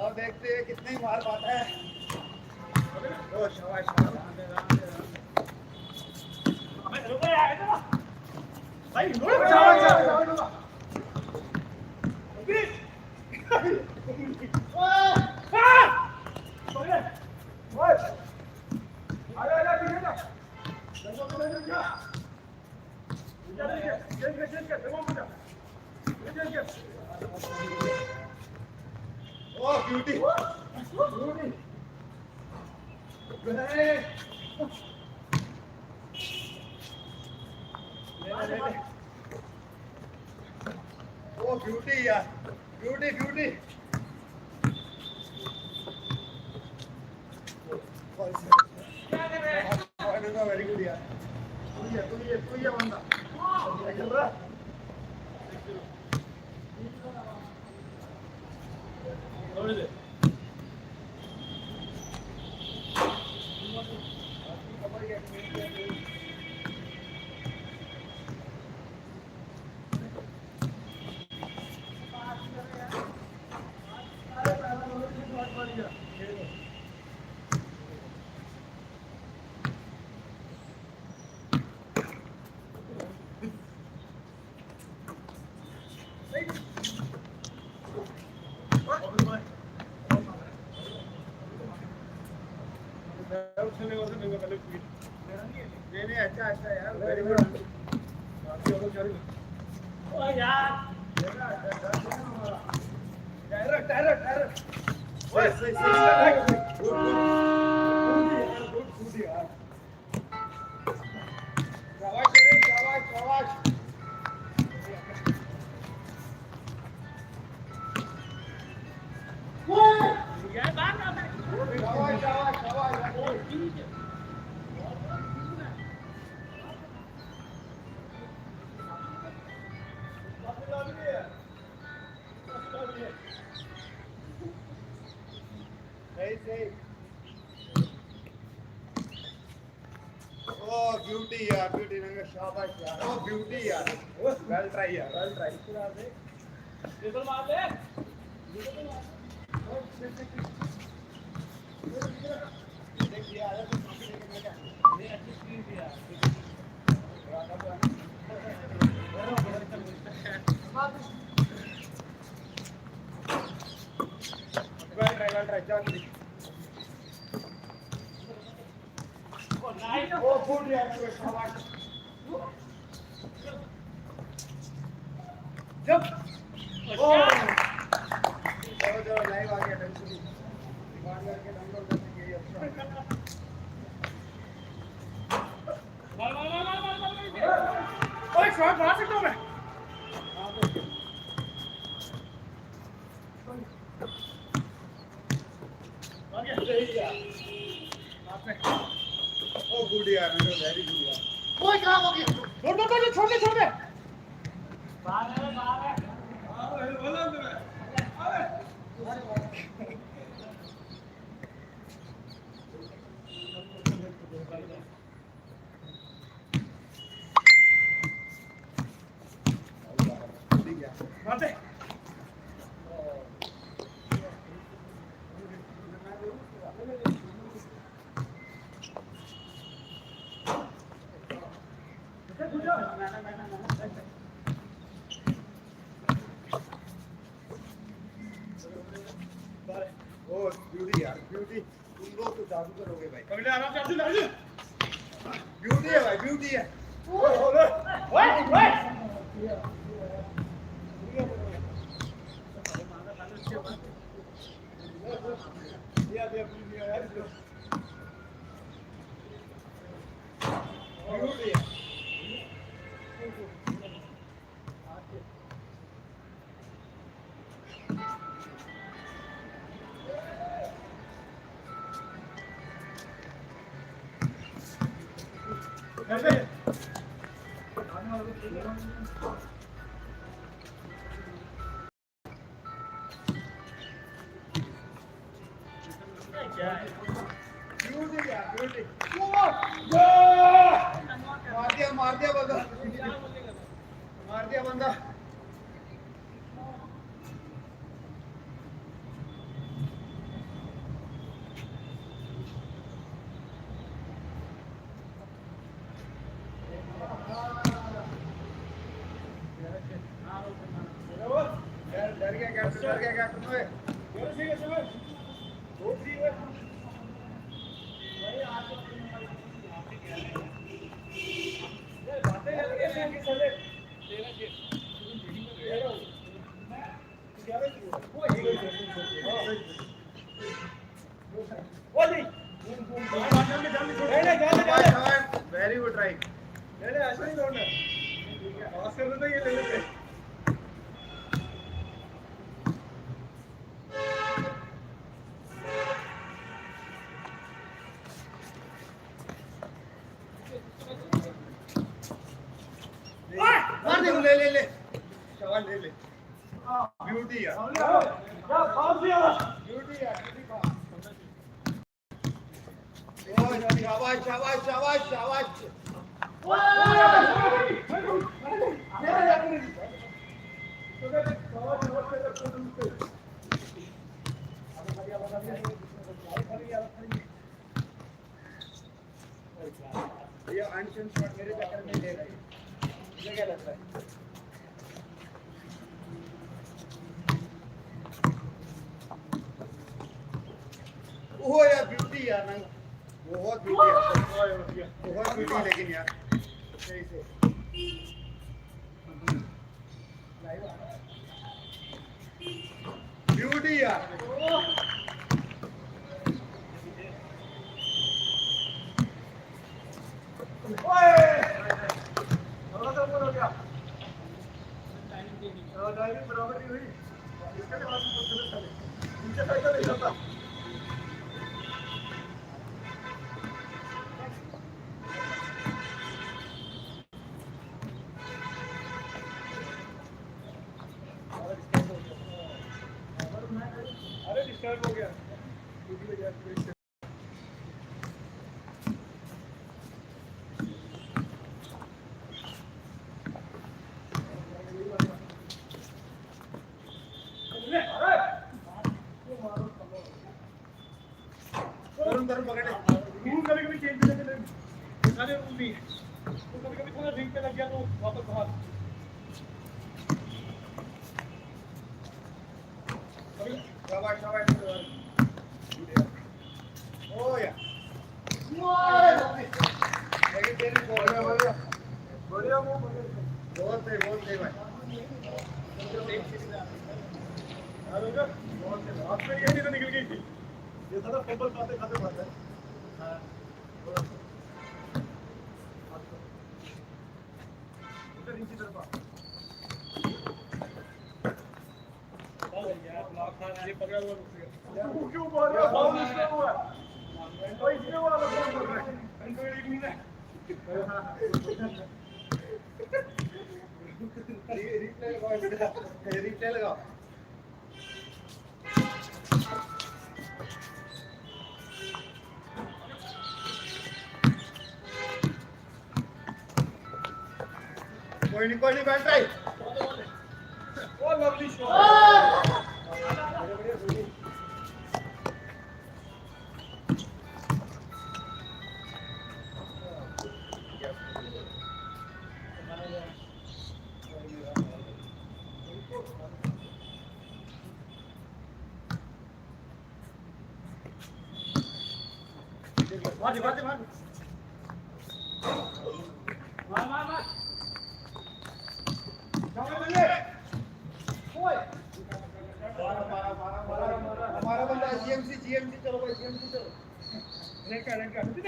और देखते हैं कितने मार पाता है। Oh, beauty! Beauty! Oh, beauty, yeah. Beauty, beauty. Very good, yeah. तू ये बंदा क्या कर रहा है? नहीं अच्छा अच्छा यार वेरी गुड ओ यार टायर टायर टायर ओए सही सही गुड गुड यार शाबाश शाबाश शाबाश यार बात ना शाबाश शाबाश शाबाश ठीक है Oh, beauty यार, beauty नंगे शाबाश यार, oh beauty यार, well try यार, well try. टेबल मार ले, टेबल मार. देख यार, तो काफी देख मैं क्या? ये अच्छी स्क्रीन थी यार. well try, चल. Oh, good यार, शाबाश. जब चलो लाइव आ गया टेंशन रिकॉर्ड करके डाउनलोड करने के लिए अच्छा ओए शॉट मार सकता हूं मैं आ गया सही यार बात में ओ गुड यार वेरी गुड यार ओए क्या हो गया छोड़ दे बाहर है बोला अंदर अरे ठीक है मारते ओ ब्यूटी यार ब्यूटी तुम लोग तो जादू करोगे भाई कभी आराम से अर्जुन ब्यूटी है भाई ब्यूटी है ओए ब्यूटी है मार दिया बंदा डर गया कैप्टन ओए वेरी गुड राइट ऐसा नहीं दौड़ना पास कर देता ये ले लेते दे ले ले ले शाबाश ले ले ब्यूटी यार ब्यूटी यार शाबाश शाबाश शाबाश शाबाश ये अनशन शॉट मेरे चक्कर में ले रहा है मुझे क्या लगता है ओह यार ब्यूटी यार ना बहुत ब्यूटी है बहुत ब्यूटी लेकिन यार सही से ब्यूटी यार बराबर नहीं हुई इसके बाद नीचे साइड नहीं जाता अरे डिस्टर्ब हो गया कभी चेंज सारे रूल भी कभी थोड़ा ड्रिंक पे लग गया तो वापस बाहर शाबाश शाबाश ओ या लेकिन तेरी बढ़िया बढ़िया बहुत सही भाई बहुत सही ये तो निकल गई थी ये सारा फुटबॉल खाते खाते बात है हां इधर नीचे तरफ ये पकड़ा हुआ रुक गया क्यों बोल रहा है बाउंड किया हुआ है तो इसने वाला बोल रहा है इनको एक नहीं है रिप्ले लगाओ कोई नहीं बैठ रही ओ लवली शॉट मार हमारा बंदा जीएमसी चलो भाई जीएमसी चलो लड़का नहीं कर नहीं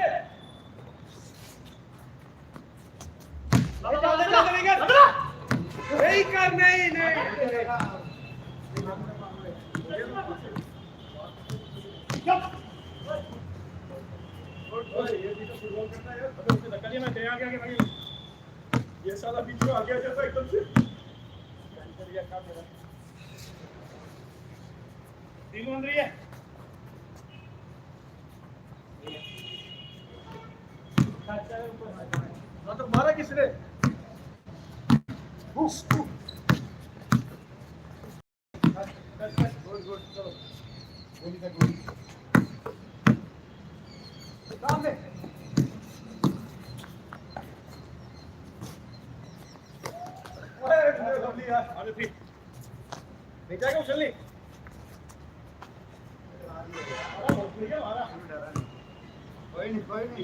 ये साला बीच में आ गया जैसा एकदम से तीन बन रही है तो मारा किसने चलो गोली का गोली सामने यार नहीं जाएगा उछलने कोई नहीं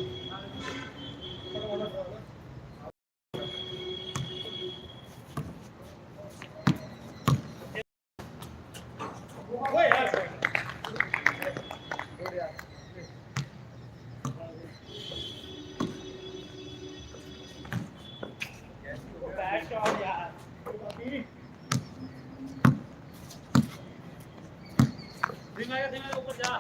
ऊपर जा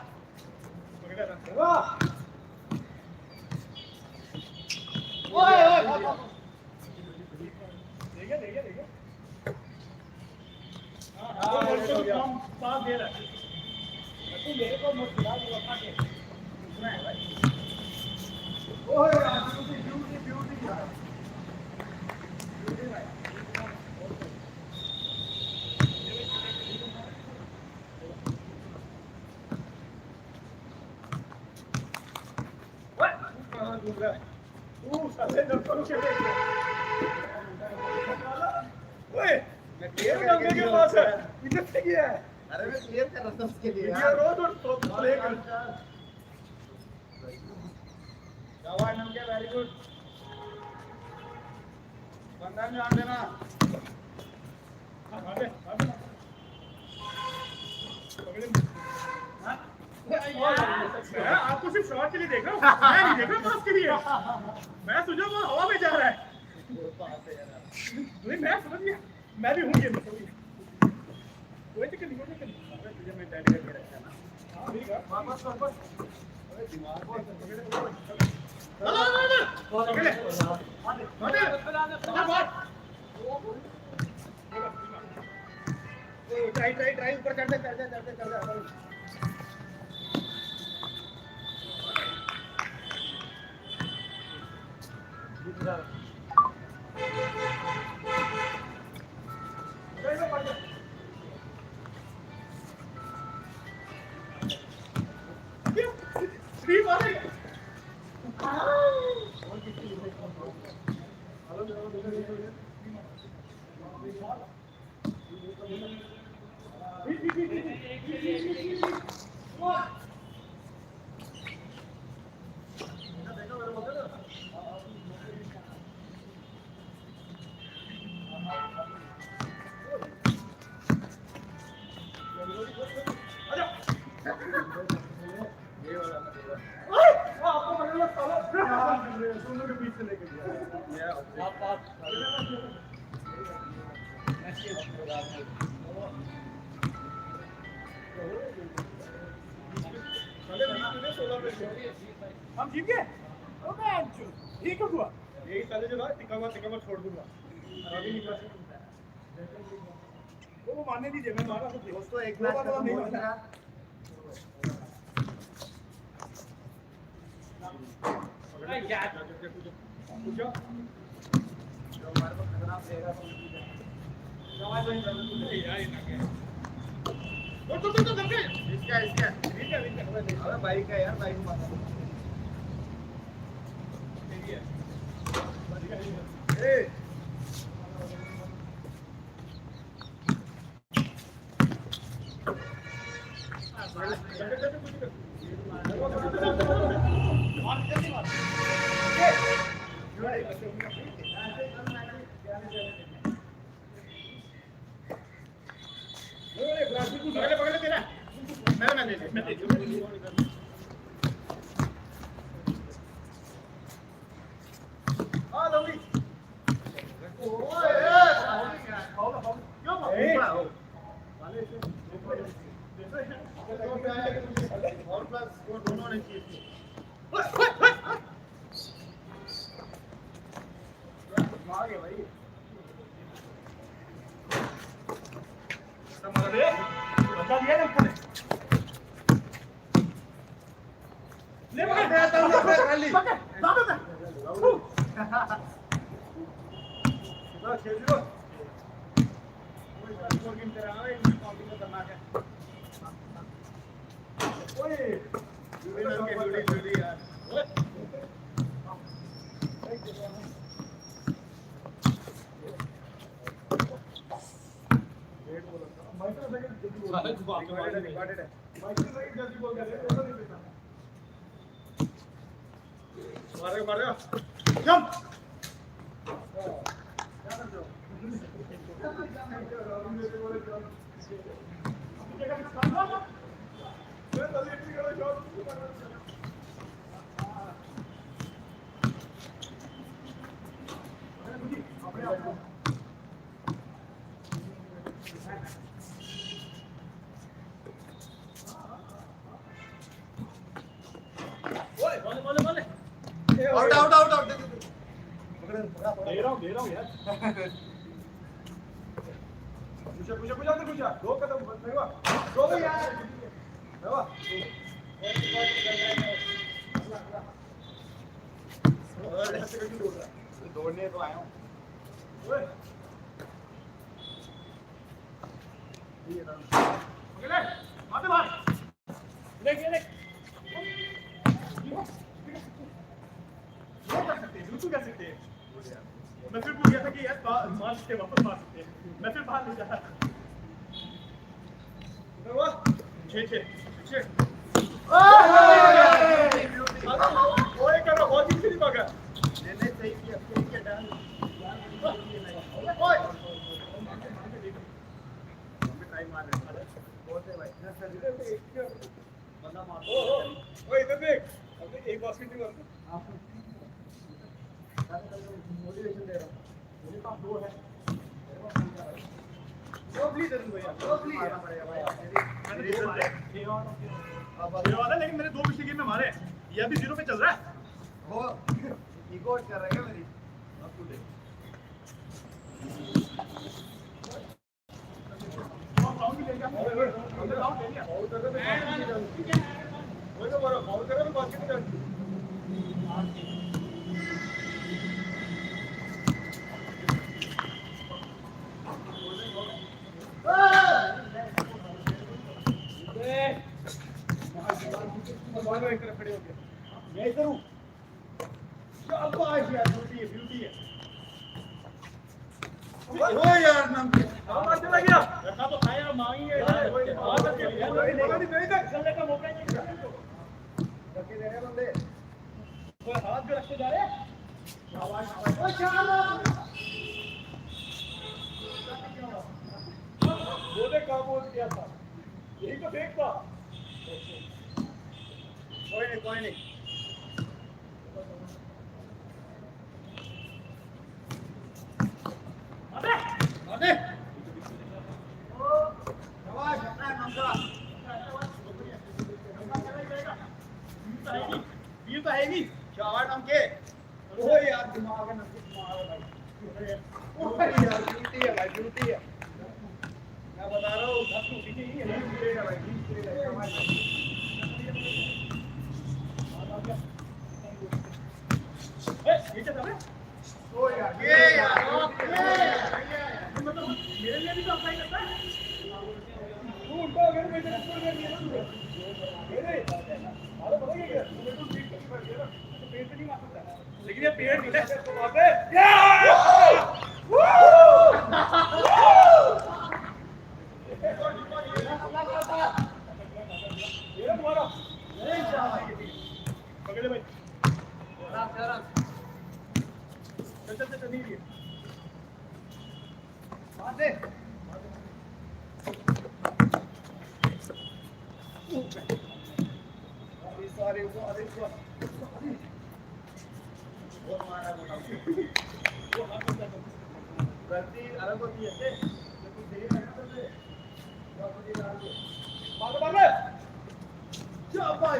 देखिए खेल है तू मेरे को मत खिला तू अपना खेल सुना है भाई ओए यार ब्यूटी यार ब्यूटी भाई ओए कहां घूम रहा है तू साले डॉक्टर के ओए मैं क्लियर करने के पास है इधर से गया है अरे मैं क्लियर कर रहा था उसके लिए यार रोज और तो प्ले कर जवान नाम क्या वेरी गुड बंदा में आन देना आगे हां आपको सिर्फ शॉट के लिए देख रहा हूं मैं नहीं देख रहा पास के लिए मैं सोचा वो हवा में जा रहा है नहीं मैं समझ गया मैं भी हूं ये कोई दिक्कत नहीं अरे तुझे मैं डायरेक्ट करके रखा है ना हां ठीक है वापस अरे दिमाग को पकड़े ट्राई ऊपर कर दे हम जीत गए ओ मैन ये कब हुआ यही साले जो ना टिका हुआ छोड़ दूंगा अभी नहीं कर वो मानने दीजिए मैं मारा तो दोस्तों एक मैच खत्म नहीं होगा अरे क्या पूछो जो हमारे को खतरा देगा तो जवाब नहीं कर यार इतना क्या तो धक्के इसका अरे बाइक है यार बाइक मार ए पकड़ तेरा मैं ले मारेगा जंप आउट दे रहा हूँ यार दो कदम दो यार दौड़ने तो आया हूँ कर सकते हैं मैं फिर बोल गया था कि यार मार सकते वापस मार सकते मैं फिर बाहर नहीं जा रहा छः ओए करो बहुत ही नहीं मगर मैंने सही किया सही किया डाल ओए हम ट्राई मार रहे हैं बहुत है भाई ना सर बंदा मार ओए इधर देख अबे एक बास्केट नहीं मारता मोटिवेशन दे रहा हूं मेरे पास दो है दो प्लीज दे भैया दो प्लीज मारना पड़ेगा भाई मेरी दो मारे ये वाला लेकिन मेरे दो पिछले गेम में मारे ये अभी 0 पे चल रहा है वो इगो कर रहा है मेरी अब तू देख बाउंड ले लिया हमने बाउंड ले लिया बाउंड कर दे वो तो बड़ा बाउंड कर दे बास्केट में खड़े हो गए मैं इधर हूँ शाबाश यार ब्यूटी है ओ यार नाम मार चला गया रखा तो खाया मांगेंगे हां करके नहीं इधर चलने का मौका नहीं रखे दे रहे बंदे कोई हाथ पे रखते जा रहे शाबाश शाबाश ओ शाबाश बोले काम हो गया था यही तो फेंक था कोई नहीं अबे ओ शाबाश अपना नंगा ये तो है नहीं शाबाश नाम के ओ यार दिमाग है भाई ओ यार ब्यूटी है भाई ब्यूटी है मैं बता रहा हूं 10 को पीछे ही है मिलेगा भाई 20 मिलेगा शाबाश ये क्या था ओ यार ये यार मतलब मेरे लिए भी तो अप्लाई करता है तू उल्टा अगर मैं तेरे ऊपर कर दिया ना मेरे अरे पता क्या मेरे को बीट करनी पड़ गई ना तो पेड़ पे नहीं मार सकता लेकिन ये पेड़ नहीं है तो वहां पे ये तुम्हारा नहीं चाहिए पकड़ ले भाई आराम चल नहीं दिए मार दे सारे वो मारा वो गलती अलग होती है लेकिन देरी करना तो मार क्या भाई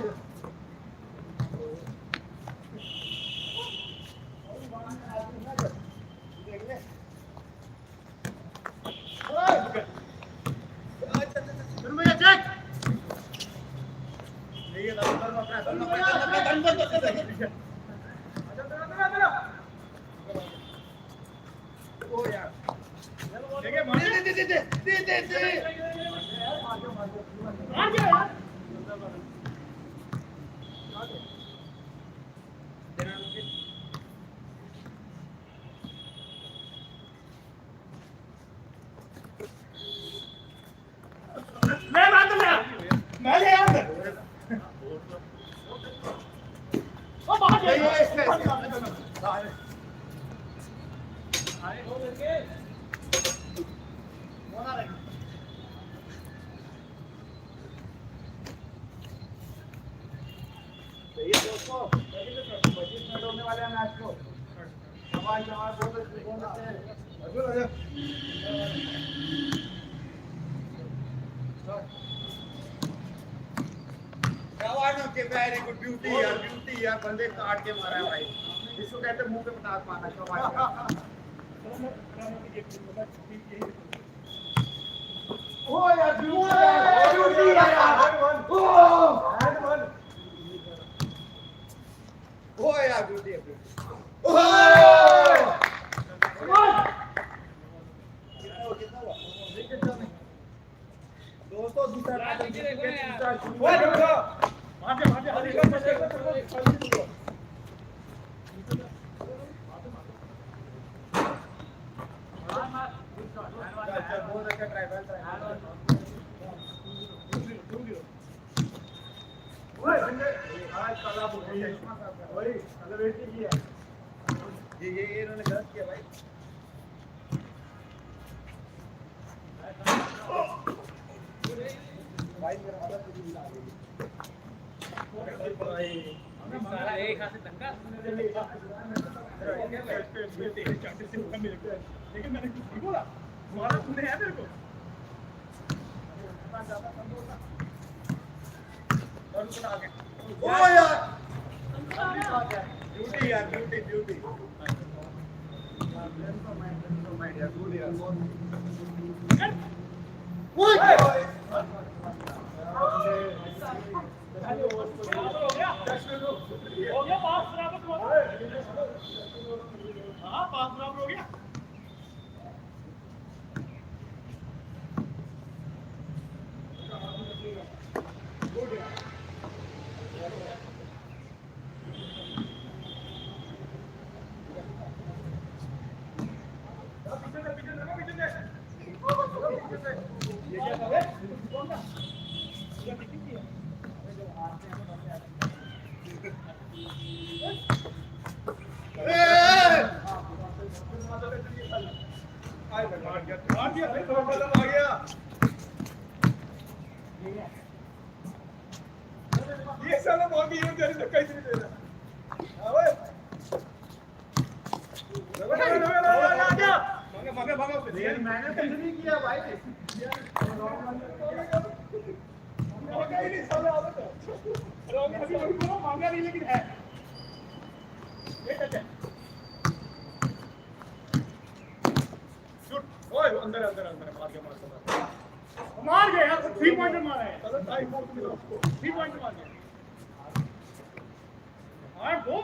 ब्यूटी यार बंदे काट के मारा है भाई इसको कहते मुंह पे पटाख मारना शाबाश ओ यार ड्यूटी यार ओ यार ड्यूटी ओ दोस्तों दूसरा ये इन्होंने गलत किया भाई भाई मेरा हालत कुछ नहीं आ रही सारा एक हाथ से धक्का लेकिन मैंने कुछ नहीं बोला मारा तूने है मेरे को ओ यार ड्यूटी यार ड्यूटी हो गया पास बराबर हाँ पास बराबर हो गया ये साला बहुत ही तेरे से कैसे दे रहा ओए भागा मैंने कुछ नहीं किया भाई मांगा नहीं लेकिन है अंदर अंदर अंदर मार गया यार 3 पॉइंट मारा है चलो टाइम फोर्स मिला उसको 3 पॉइंट मार गया हां गो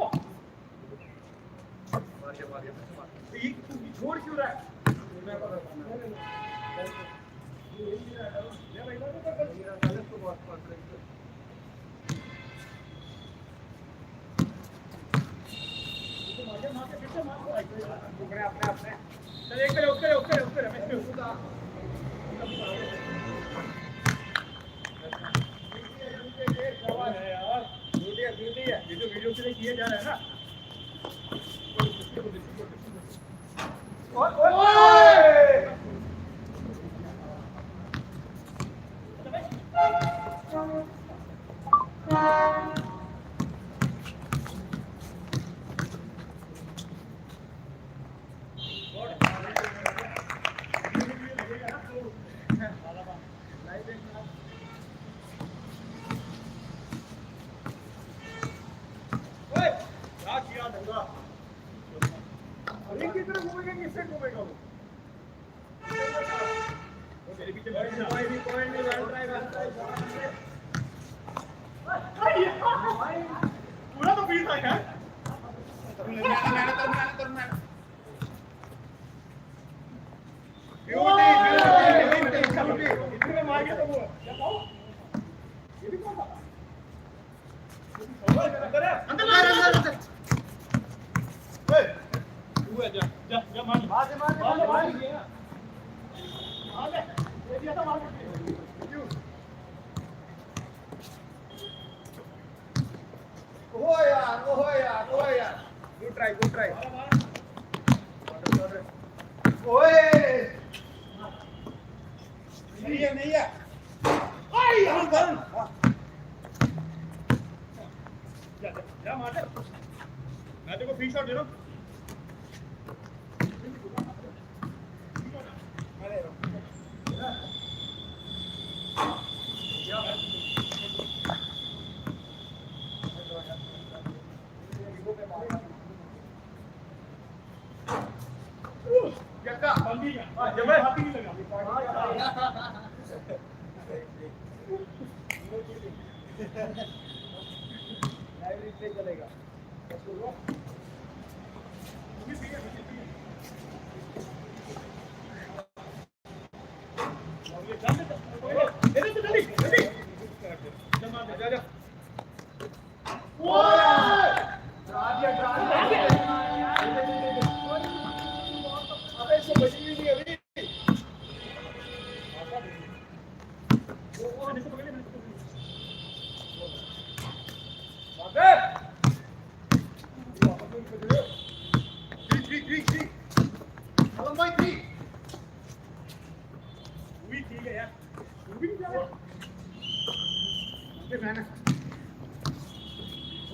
मार गया ये छोड़ क्यों रहा है मैं पता नहीं ये भाई तो गलत तो बहुत पड़ रही है मार के पीछे मार अपने चल एक करे उसके मैं ड्यूटी है ये जो वीडियो के लिए किए जा रहा है ना पूरा तो पीस है ब्यूटी मार गया तो वो ये भी कौन था अंदर तू है जा मार गया ये दिया था मार क्यों ओहो यार गुड ट्राई ओए नहीं है आई बंद जा मार दे मैं तेरे को फ्री शॉट दे रहा हूं क्या लाइव रिप्ले चलेगा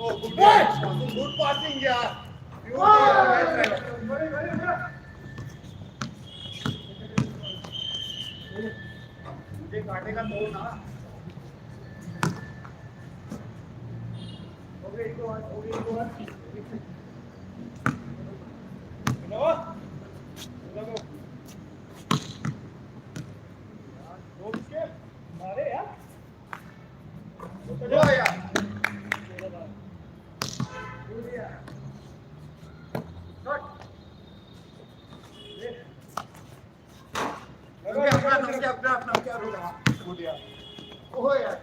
गुड पासिंग यार मुझे काटेगा तो ना हो गई एक बार लगो मारे यार यार अपना क्या होगा ओह यार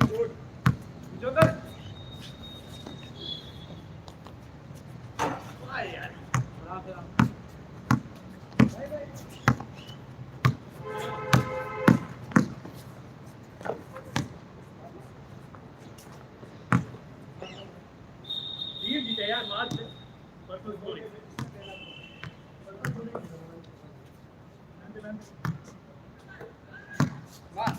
good. Duggar. यार ये जीते यार मार से परसों गोली वाह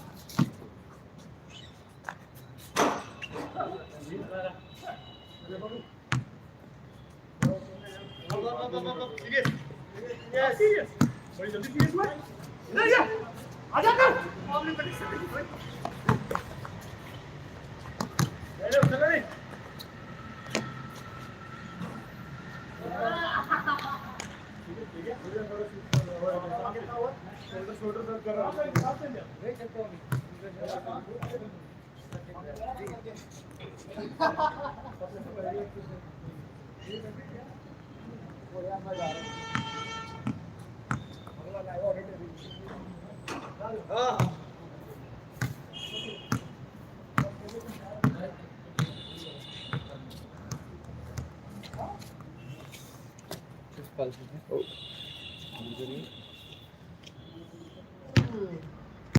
सीरियस बड़ी जल्दी सीरियस हुआ इधर या आ जा कर मामले पर अरे उधर नहीं शोल्डर दर्द कर रहा है देख सकते हो This pulse is